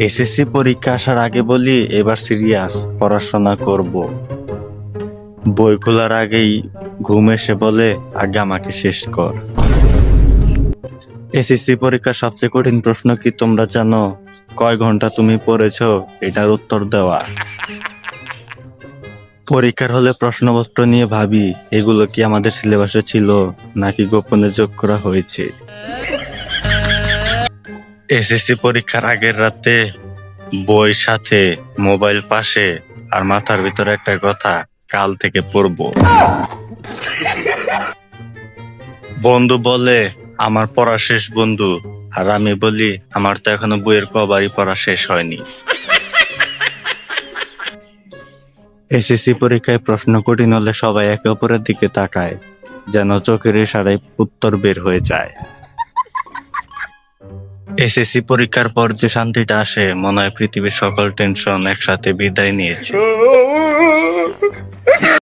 SSC পরীক্ষা আসার আগে বলি এবার সিরিয়াস পড়াশোনা করব। বই খোলার আগেই ঘুম এসে বলে আগে আমাকে শেষ কর। এসএসসি পরীক্ষার সবচেয়ে কঠিন প্রশ্ন কি তোমরা জানো? কয় ঘন্টা তুমি পড়েছো এটার উত্তর দেওয়া। পরীক্ষার হলে প্রশ্নপত্র নিয়ে ভাবি এগুলো কি আমাদের সিলেবাসে ছিল নাকি গোপনে যোগ করা হয়েছে। এসএসসি পরীক্ষার আগের রাতে বই সাথে, মোবাইল পাশে, আর মাথার ভিতরে একটা কথা, কাল থেকে পড়বো। বন্ধু বলে আমার পড়া শেষ বন্ধু, আর আমি বলি আমার তো এখনো বইয়ের কবারই পড়া শেষ হয়নি। এসএসসি পরীক্ষায় প্রশ্ন কঠিন হলে সবাই একে অপরের দিকে তাকায়, যেন চোখের ইশারায় উত্তর বের হয়ে যায়। এসএসসি পরীক্ষার পর যে শান্তিটা আসে, মনে হয় পৃথিবীর সকল টেনশন একসাথে বিদায় নিয়েছে।